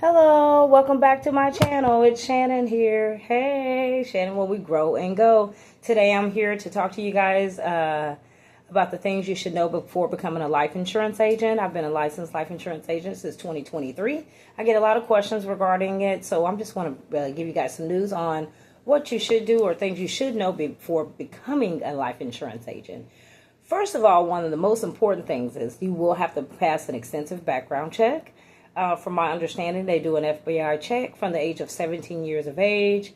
Hello, welcome back to my channel. It's Shannon here. Hey, Shannon, where we grow and go. Today I'm here to talk to you guys about the things you should know before becoming a life insurance agent. I've been a licensed life insurance agent since 2023. I get a lot of questions regarding it, so I'm just want to give you guys some news on what you should do or things you should know before becoming a life insurance agent. First of all, one of the most important things is you will have to pass an extensive background check. From my understanding, they do an FBI check from the age of 17 years of age.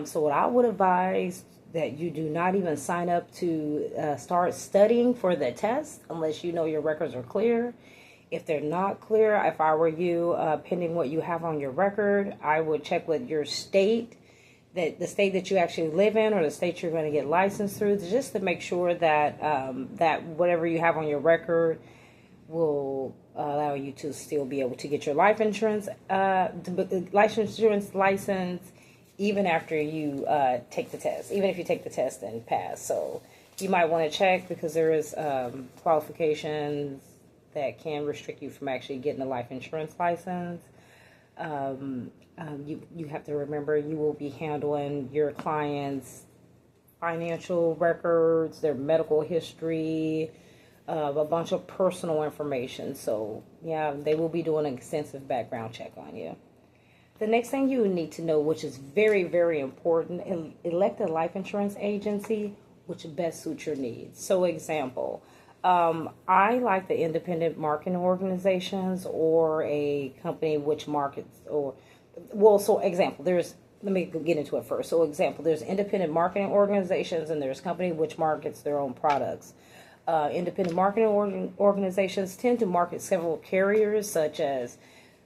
So what I would advise that you do not even sign up to start studying for the test unless you know your records are clear. If they're not clear, if I were you, pending what you have on your record, I would check with your state, that the state that you actually live in or the state you're going to get licensed through, just to make sure that that whatever you have on your record will allow you to still be able to get your life insurance license even after you take the test, even if you take the test and pass. So you might want to check because there is qualifications that can restrict you from actually getting a life insurance license. You have to remember you will be handling your clients' financial records, their medical history, a bunch of personal information. So yeah, they will be doing an extensive background check on you. The next thing you need to know, which is very, very important, elect a life insurance agency which best suits your needs. So example, I like the independent marketing organizations or a company which markets so example, let me get into it first. So example, there's independent marketing organizations and there's company which markets their own products. Independent marketing organizations tend to market several carriers, such as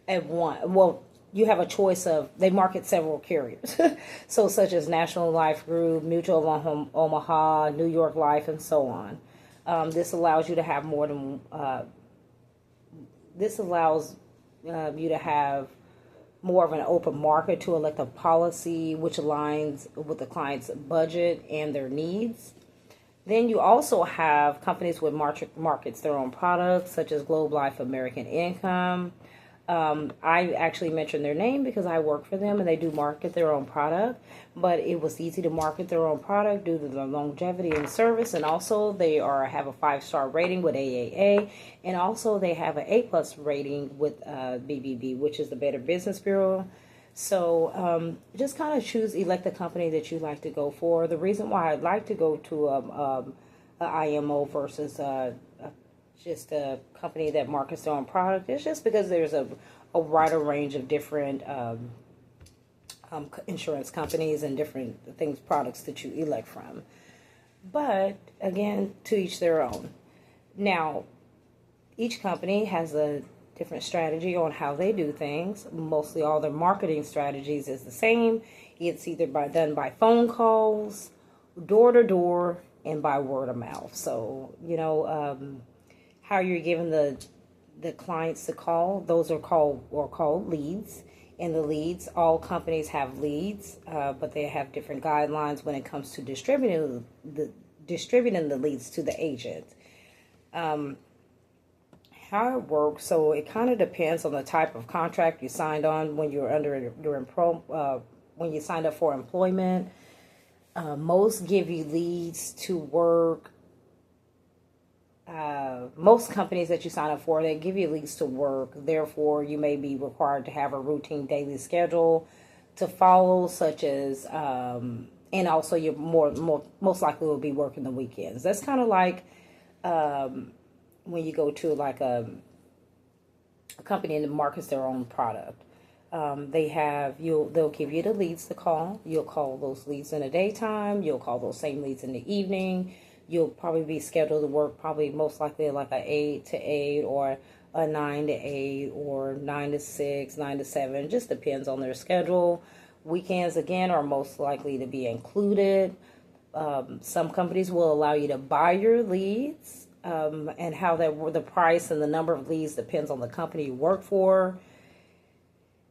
you have a choice of, they market several carriers. So such as National Life Group, Mutual of Omaha, New York Life, and so on. This allows you to have more of an open market to elect a policy which aligns with the client's budget and their needs. Then you also have companies with markets their own products, such as Globe Life, American Income. I actually mentioned their name because I work for them and they do market their own product. But it was easy to market their own product due to the longevity and service, and also they have a 5-star rating with AAA, and also they have an A+ rating with BBB, which is the Better Business Bureau. So just kind of elect the company that you like to go for. The reason why I'd like to go to a IMO versus just a company that markets their own product is just because there's a wider range of different insurance companies and different products that you elect from. But again, to each their own. Now, each company has a different strategy on how they do things. Mostly all their marketing strategies is the same. It's either done by phone calls, door to door, and by word of mouth. So how you're giving the clients to call, those are called leads. And the leads, all companies have leads, but they have different guidelines when it comes to distributing the leads to the agent. How it works, so it kind of depends on the type of contract you signed on when you're when you signed up for employment. Most give you leads to work. Most companies that you sign up for, they give you leads to work. Therefore, you may be required to have a routine daily schedule to follow, such as, and also you're most likely will be working the weekends. That's kind of like when you go to like a company that markets their own product. They'll give you the leads to call. You'll call those leads in the daytime. You'll call those same leads in the evening. You'll probably be scheduled to work most likely like a 8 to 8 or a 9 to 8 or 9 to 6, 9 to 7. Just depends on their schedule. Weekends, again, are most likely to be included. Some companies will allow you to buy your leads, and how the price and the number of leads depends on the company you work for.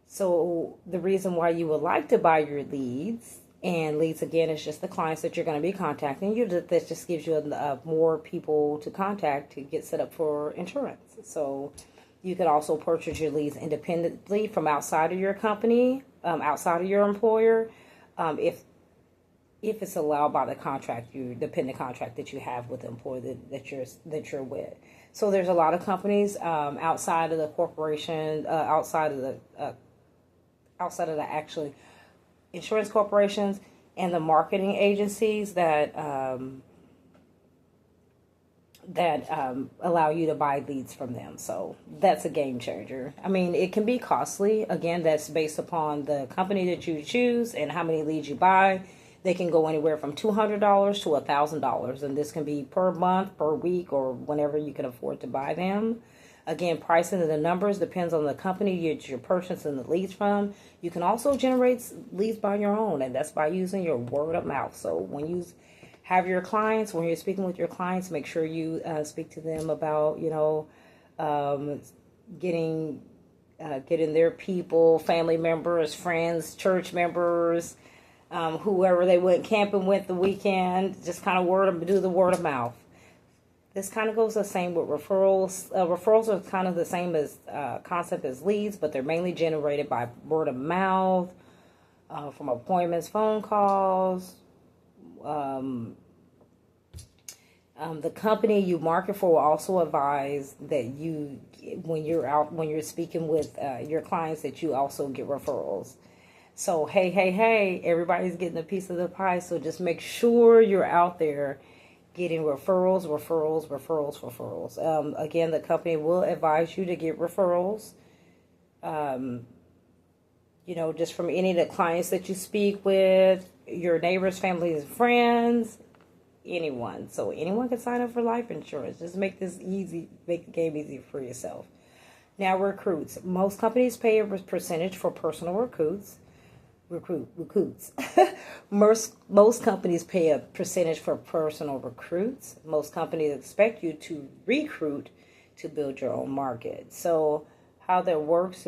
So the reason why you would like to buy your leads, and leads again is just the clients that you're going to be contacting. That just gives you more people to contact to get set up for insurance. So You can also purchase your leads independently from outside of your company, outside of your employer, if it's allowed by the contract, you dependent contract that you have with the employer that you're with. So there's a lot of companies outside of the corporation, outside of the actually insurance corporations and the marketing agencies that allow you to buy leads from them. So that's a game changer. I mean, it can be costly. Again, that's based upon the company that you choose and how many leads you buy. They can go anywhere from $200 to $1,000, and this can be per month, per week, or whenever you can afford to buy them. Again, pricing and the numbers depends on the company you're purchasing the leads from. You can also generate leads by your own, and that's by using your word of mouth. So when you have your clients, when you're speaking with your clients, make sure you speak to them about, getting their people, family members, friends, church members, whoever they went camping with the weekend, just kind of do the word of mouth. This kind of goes the same with referrals. Referrals are kind of the same as concept as leads, but they're mainly generated by word of mouth, from appointments, phone calls. The company you market for will also advise that when you're speaking with your clients, that you also get referrals. So, hey, everybody's getting a piece of the pie. So just make sure you're out there getting referrals. Again, the company will advise you to get referrals. Just from any of the clients that you speak with, your neighbors, families, friends, anyone. So anyone can sign up for life insurance. Just make this easy, make the game easy for yourself. Now, recruits. Most companies pay a percentage for personal recruits. Most companies pay a percentage for personal recruits. Most companies expect you to recruit to build your own market. So how that works,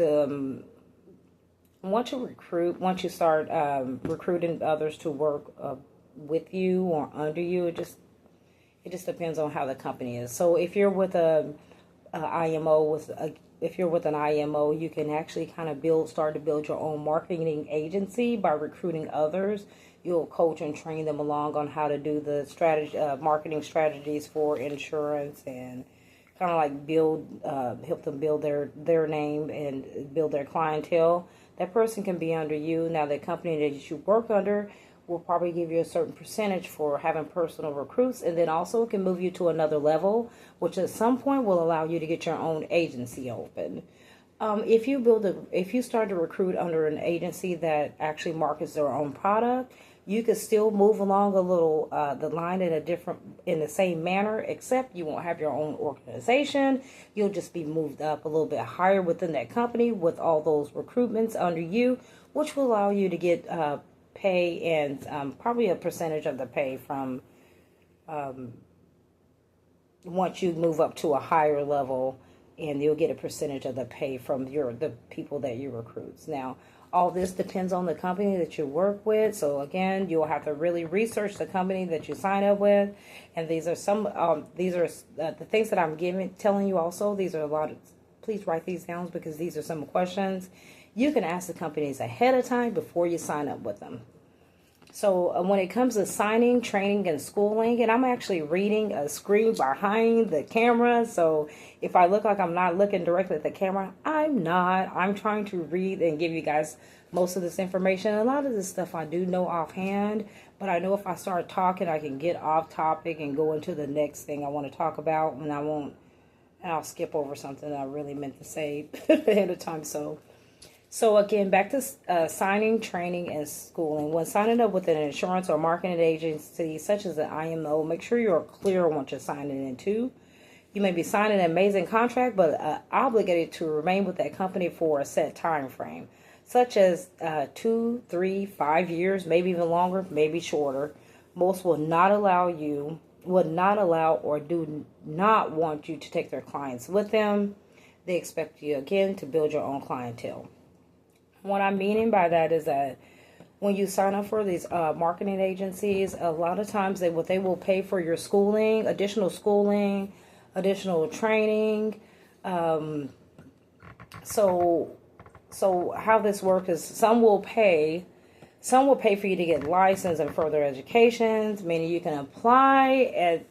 once you start recruiting others to work with you or under you, it just depends on how the company is. So if you're with if you're with an IMO, you can actually kind of start to build your own marketing agency by recruiting others. You'll coach and train them along on how to do the marketing strategies for insurance, and kind of like help them build their name and build their clientele. That person can be under you. Now, the company that you work under will probably give you a certain percentage for having personal recruits, and then also it can move you to another level, which at some point will allow you to get your own agency open. If you start to recruit under an agency that actually markets their own product, you could still move along a little the line in the same manner, except you won't have your own organization. You'll just be moved up a little bit higher within that company with all those recruitments under you, which will allow you to get pay and probably a percentage of the pay from once you move up to a higher level, and you'll get a percentage of the pay from the people that you recruit. Now, all this depends on the company that you work with. So again, you'll have to really research the company that you sign up with. And these are the things that I'm telling you also. These are a lot of, please write these down because these are some questions you can ask the companies ahead of time before you sign up with them. So when it comes to signing, training, and schooling, and I'm actually reading a screen behind the camera, so if I look like I'm not looking directly at the camera, I'm not. I'm trying to read and give you guys most of this information. A lot of this stuff I do know offhand, but I know if I start talking, I can get off topic and go into the next thing I want to talk about, and I'll skip over something that I really meant to say ahead of time. So again, back to signing, training, and schooling. When signing up with an insurance or marketing agency such as an IMO, make sure you're clear on what you're signing into. You may be signing an amazing contract, but obligated to remain with that company for a set time frame, such as 2, 3, 5 years, maybe even longer, maybe shorter. Most will not allow or do not want you to take their clients with them. They expect you, again, to build your own clientele. What I'm meaning by that is that when you sign up for these marketing agencies, a lot of times they will pay for your schooling, additional training, So how this works is some will pay for you to get licensed and further educations, meaning you can apply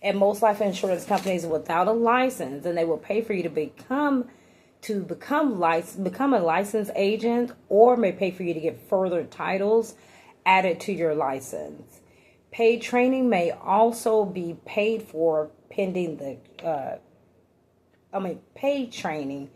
at most life insurance companies without a license, and they will pay for you to become a licensed agent, or may pay for you to get further titles added to your license. Paid training may also be paid for pending the paid training.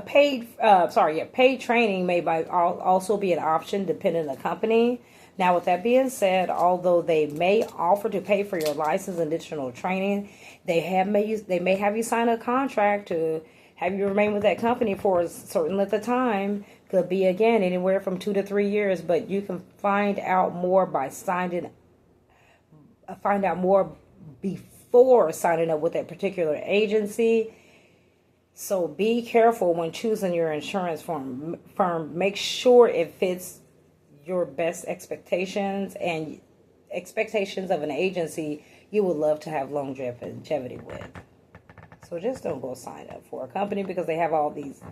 Paid training may also be an option depending on the company. Now, with that being said, although they may offer to pay for your license and additional training, they may have you sign a contract to have you remain with that company for a certain length of time. Could be, again, anywhere from 2 to 3 years, but you can find out more before signing up with that particular agency. So be careful when choosing your insurance firm. Make sure it fits your best expectations and expectations of an agency you would love to have longevity with. So just don't go sign up for a company because they have all these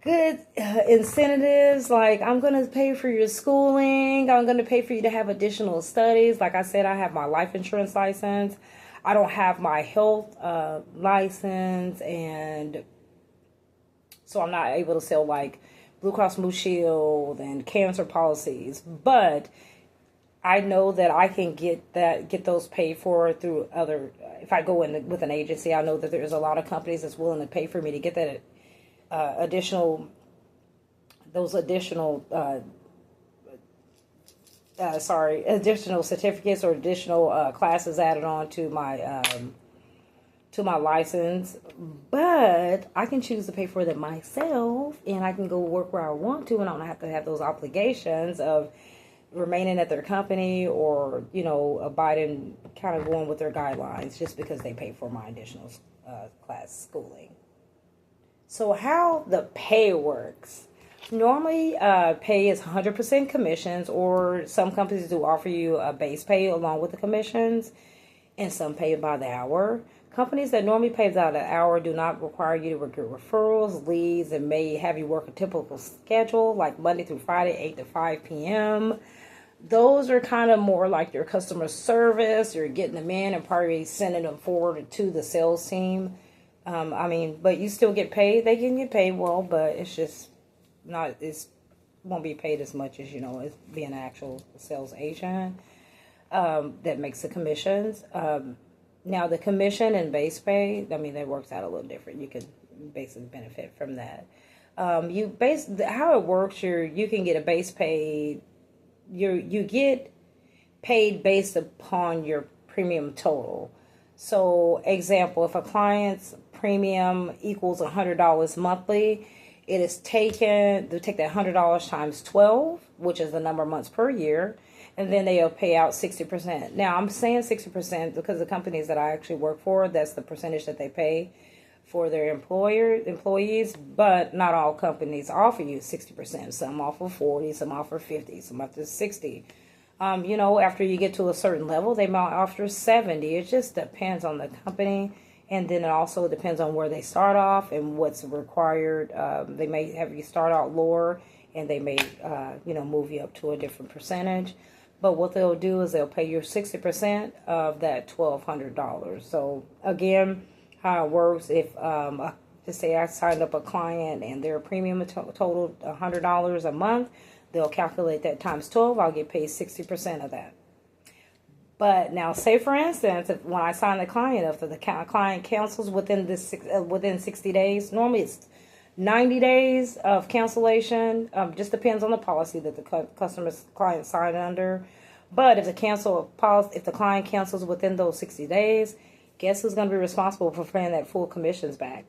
good incentives, like I'm going to pay for your schooling, I'm going to pay for you to have additional studies. Like I said, I have my life insurance license. I don't have my health license, and so I'm not able to sell like Blue Cross Blue Shield and cancer policies. But I know that I can get those paid for through other. If I go in with an agency, I know that there's a lot of companies that's willing to pay for me to get that additional certificates or additional classes added on to my license. But I can choose to pay for them myself, and I can go work where I want to, and I don't have to have those obligations of remaining at their company or, abiding, kind of going with their guidelines just because they pay for my additional class schooling. So how the pay works. Normally, pay is 100% commissions, or some companies do offer you a base pay along with the commissions, and some pay by the hour. Companies that normally pay by the hour do not require you to recruit referrals, leads, and may have you work a typical schedule like Monday through Friday, 8 to 5 p.m. Those are kind of more like your customer service. You're getting them in and probably sending them forward to the sales team. But you still get paid. They can get paid well, but it's just won't be paid as much as, as being an actual sales agent that makes the commissions. Now, the commission and base pay, that works out a little different. You can basically benefit from that. How it works, you can get a base pay. You get paid based upon your premium total. So, example, if a client's premium equals $100 monthly, they take that $100 times 12, which is the number of months per year, and then they'll pay out 60%. Now, I'm saying 60% because the companies that I actually work for, that's the percentage that they pay for their employees, but not all companies offer you 60%. Some offer 40, some offer 50, some offer 60. After you get to a certain level, they might offer 70. It just depends on the company. And then it also depends on where they start off and what's required. They may have you start out lower, and they may, move you up to a different percentage. But what they'll do is they'll pay you 60% of that $1,200. So again, how it works, if just say I signed up a client and their premium totaled $100 a month, they'll calculate that times 12. I'll get paid 60% of that. But now, say for instance, when I sign the client up, if the client cancels within 60 days, normally it's 90 days of cancellation. Just depends on the policy that the client signed under. But if the client cancels within those 60 days, guess who's going to be responsible for paying that full commissions back?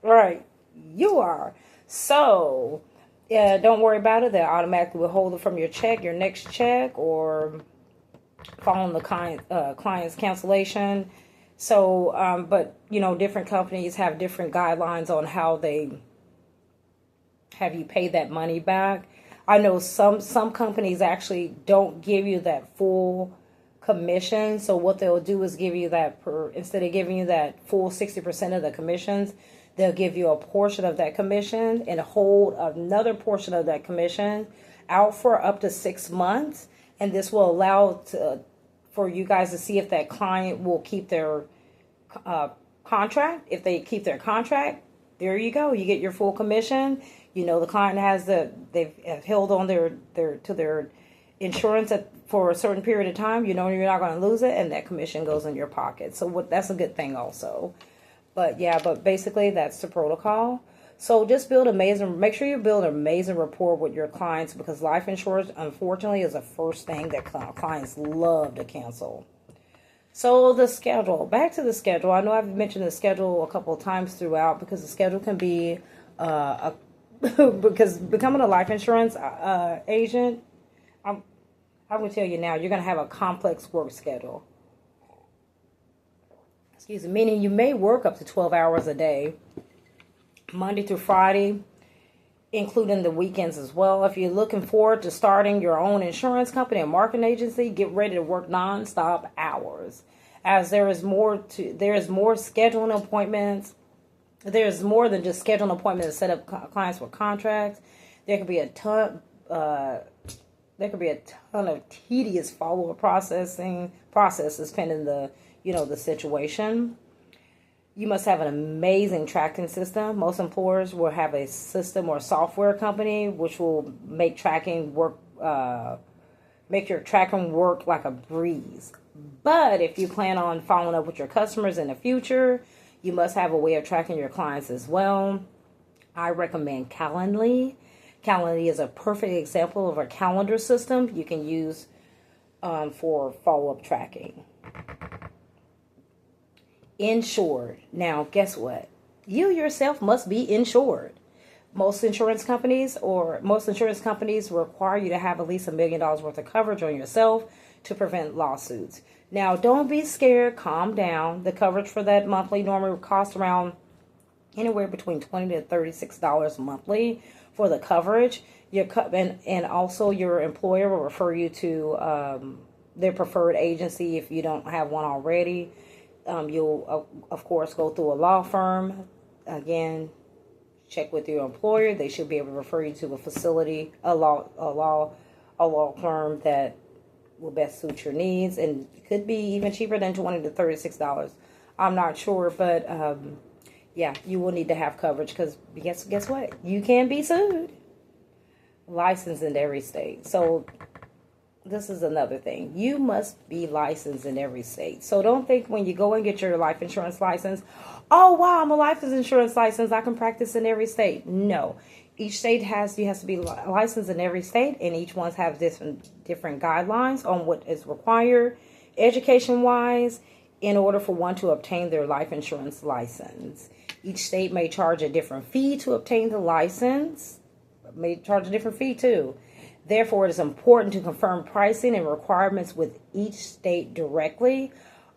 Right, you are. So, don't worry about it. They'll automatically withhold it from your next check, or following the client's cancellation. So, but different companies have different guidelines on how they have you pay that money back. I know some companies actually don't give you that full commission. So what they'll do is give you instead of giving you that full 60% of the commissions, they'll give you a portion of that commission and hold another portion of that commission out for up to 6 months. And this will allow for you guys to see if that client will keep their contract. If they keep their contract, there you go. You get your full commission. You know, the client they've held on their insurance for a certain period of time. You know you're not going to lose it, and that commission goes in your pocket. So that's a good thing also. But yeah, but basically that's the protocol. So just make sure you build an amazing rapport with your clients, because life insurance, unfortunately, is the first thing that clients love to cancel. So the schedule, back to the schedule. I know I've mentioned the schedule a couple of times throughout, because the schedule can be, because becoming a life insurance agent, I'm going to tell you now, you're going to have a complex work schedule. Excuse me, meaning you may work up to 12 hours a day, Monday through Friday, including the weekends as well. If you're looking forward to starting your own insurance company and marketing agency, get ready to work non-stop hours, as there is more scheduling appointments. There's more than just scheduling appointments to set up clients with contracts. There could be a ton of tedious follow-up processes pending the situation. You must have an amazing tracking system. Most employers will have a system or software company which will make tracking work, make your tracking work like a breeze. But if you plan on following up with your customers in the future, you must have a way of tracking your clients as well. I recommend Calendly. Calendly is a perfect example of a calendar system you can use for follow-up tracking. Insured. Now, guess what? You yourself must be insured. Most insurance companies require you to have at least $1 million worth of coverage on yourself to prevent lawsuits. Now, don't be scared. Calm down. The coverage for that monthly normally costs around anywhere between $20 to $36 monthly for the coverage. And also your employer will refer you to their preferred agency if you don't have one already. You'll, of course, go through a law firm. Again, check with your employer. They should be able to refer you to a facility, a law firm that will best suit your needs, and it could be even cheaper than $20 to $36. I'm not sure, but yeah, you will need to have coverage, because guess what? You can be sued. Licensed in every state. So this is another thing. You must be licensed in every state. So don't think when you go and get your life insurance license, oh wow, I'm a life insurance license, I can practice in every state. No. Each state has to be licensed in every state, and each one has different guidelines on what is required education-wise in order for one to obtain their life insurance license. Each state may charge a different fee to obtain the license, may charge a different fee too. Therefore, it is important to confirm pricing and requirements with each state directly.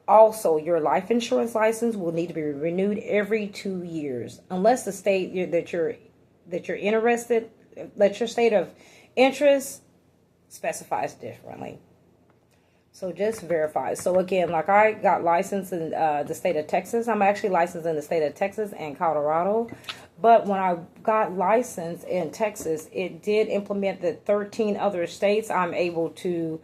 Also, your life insurance license will need to be renewed every 2 years, unless the state that you're interested, that your state of interest specifies differently. So just verify. So again, like I got licensed in the state of Texas. I'm actually licensed in the state of Texas and Colorado. But when I got licensed in Texas, it did implement the 13 other states. I'm able to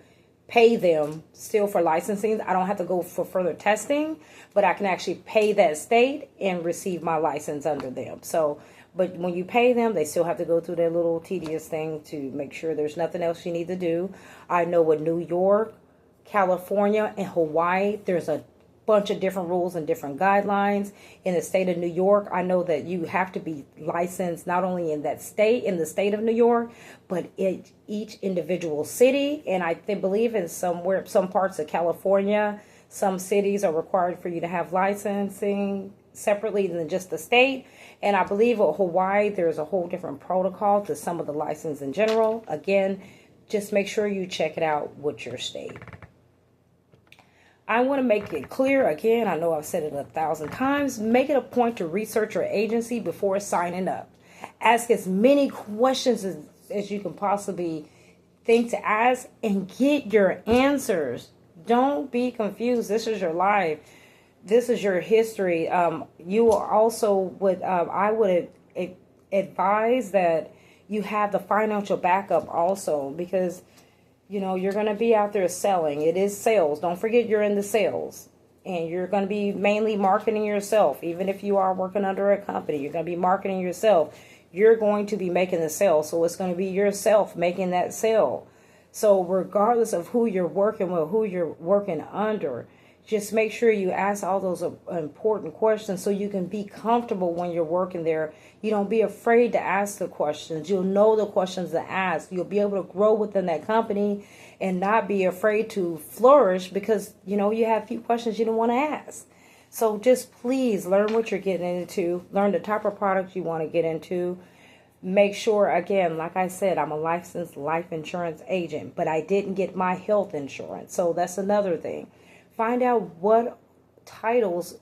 pay them still for licensing. I don't have to go for further testing, but I can actually pay that state and receive my license under them. So, but when you pay them, they still have to go through their little tedious thing to make sure there's nothing else you need to do. I know with New York, California, and Hawaii, there's a bunch of different rules and different guidelines. In the state of New York, I know that you have to be licensed not only in that state, in the state of New York, but in each individual city. And I believe in some parts of California, some cities are required for you to have licensing separately than just the state. And I believe with Hawaii, there's a whole different protocol to some of the license in general. Again, just make sure you check it out with your state. I want to make it clear, again, I know I've said it 1,000 times, make it a point to research your agency before signing up. Ask as many questions as you can possibly think to ask and get your answers. Don't be confused. This is your life. this is your history. You also would, I would advise that you have the financial backup also, because you're going to be out there selling. It is sales. Don't forget you're in the sales. And you're going to be mainly marketing yourself. Even if you are working under a company, you're going to be marketing yourself. You're going to be making the sale. So it's going to be yourself making that sale. So regardless of who you're working with, who you're working under, just make sure you ask all those important questions so you can be comfortable when you're working there. You don't be afraid to ask the questions. You'll know the questions to ask. You'll be able to grow within that company and not be afraid to flourish because, you have a few questions you don't want to ask. So just please learn what you're getting into. Learn the type of product you want to get into. Make sure, again, like I said, I'm a licensed life insurance agent, but I didn't get my health insurance. So that's another thing. Find out what titles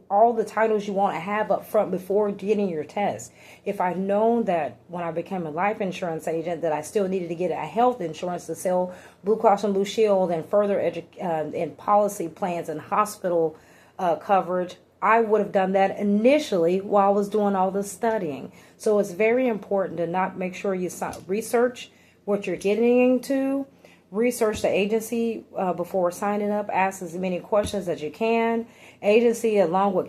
all the titles you want to have up front before getting your test. If I'd known that when I became a life insurance agent that I still needed to get a health insurance to sell Blue Cross and Blue Shield and further in policy plans and hospital coverage, I would have done that initially while I was doing all the studying. So it's very important to not make sure you research what you're getting into. Research the agency before signing up. Ask as many questions as you can. Agency, along with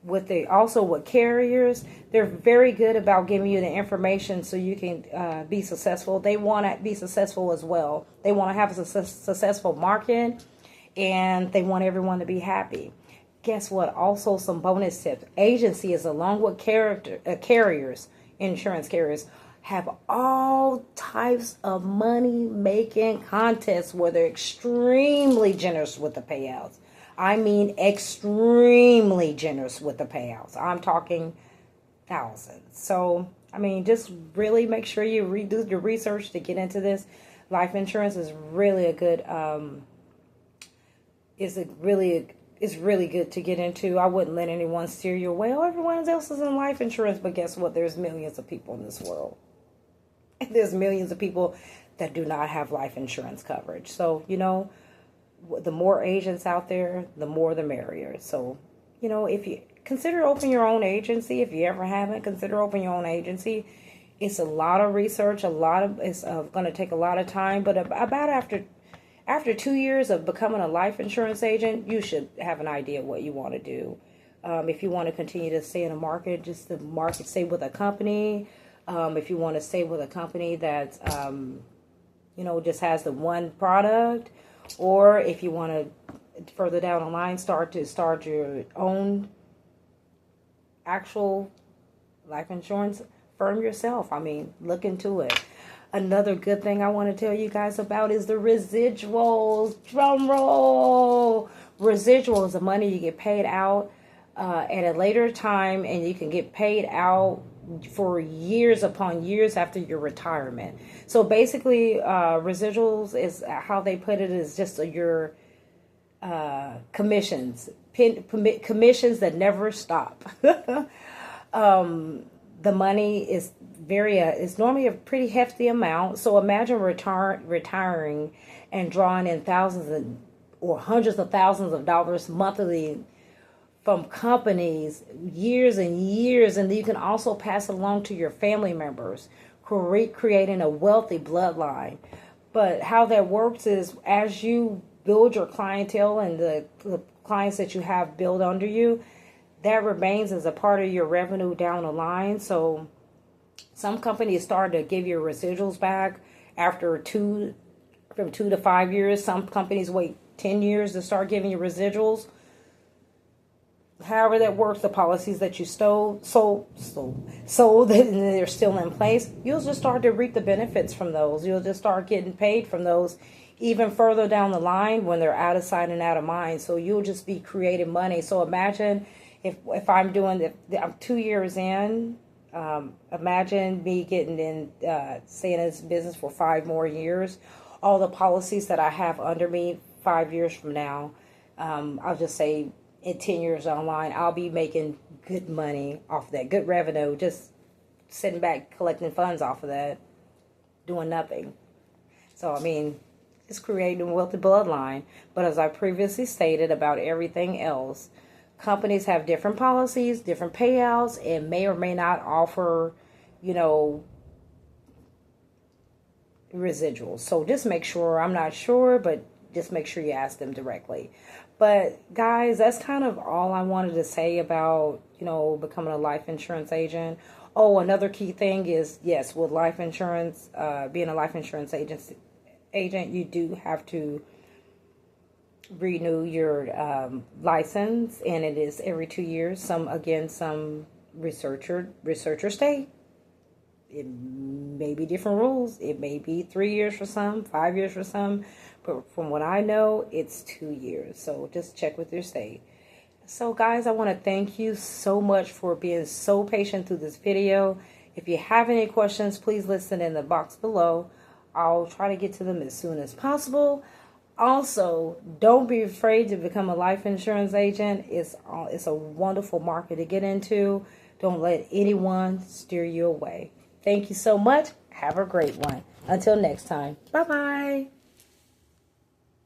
with carriers, they're very good about giving you the information so you can be successful. They want to be successful as well. They want to have a successful market, and they want everyone to be happy. Guess what? Also, some bonus tips. Agency is along with carriers, insurance carriers, have all types of money-making contests where they're extremely generous with the payouts. I mean extremely generous with the payouts. I'm talking thousands. So, just really make sure you redo your research to get into this. Life insurance is really a good, it's really good to get into. I wouldn't let anyone steer you away. Oh, everyone else is in life insurance, but guess what? There's millions of people in this world. There's millions of people that do not have life insurance coverage. So, the more agents out there, the more the merrier. So, if you consider opening your own agency, if you ever haven't, consider opening your own agency. It's a lot of research, it's going to take a lot of time, but about after 2 years of becoming a life insurance agent, you should have an idea what you want to do. If you want to continue to stay in a market, just the market, stay with a company. If you want to stay with a company that, just has the one product, or if you want to further down the line start your own actual life insurance firm yourself. Look into it. Another good thing I want to tell you guys about is the residuals. Drum roll. Residuals, the money you get paid out at a later time, and you can get paid out for years upon years after your retirement. So basically, residuals is how they put it is just your commissions, commissions that never stop. The money is it's normally a pretty hefty amount. So imagine retiring and drawing in thousands or hundreds of thousands of dollars monthly from companies, years and years, and you can also pass it along to your family members, creating a wealthy bloodline. But how that works is as you build your clientele and the clients that you have built under you, that remains as a part of your revenue down the line. So some companies start to give your residuals back after from 2 to 5 years. Some companies wait 10 years to start giving you residuals. However that works, the policies that you sold and they're still in place, you'll just start to reap the benefits from those. You'll just start getting paid from those even further down the line when they're out of sight and out of mind. So you'll just be creating money. So imagine if I'm 2 years in, imagine me getting in, staying in this business for 5 more years. All the policies that I have under me 5 years from now, I'll just say, in 10 years online, I'll be making good money off of that, good revenue, just sitting back collecting funds off of that, doing nothing. So, is creating a wealthy bloodline. But as I previously stated about everything else, companies have different policies, different payouts, and may or may not offer, you know, residuals. So just make sure, I'm not sure, but just make sure you ask them directly. But guys, that's kind of all I wanted to say about, you know, becoming a life insurance agent. Oh, another key thing is, yes, with life insurance, being a life insurance agent, you do have to renew your license, and it is every 2 years. Some researchers state it may be different rules. It may be 3 years for some, 5 years for some, but from what I know, it's 2 years. So just check with your state. So guys, I want to thank you so much for being so patient through this video. If you have any questions, please listen in the box below. I'll try to get to them as soon as possible. Also, don't be afraid to become a life insurance agent. It's a wonderful market to get into. Don't let anyone steer you away. Thank you so much. Have a great one. Until next time. Bye-bye.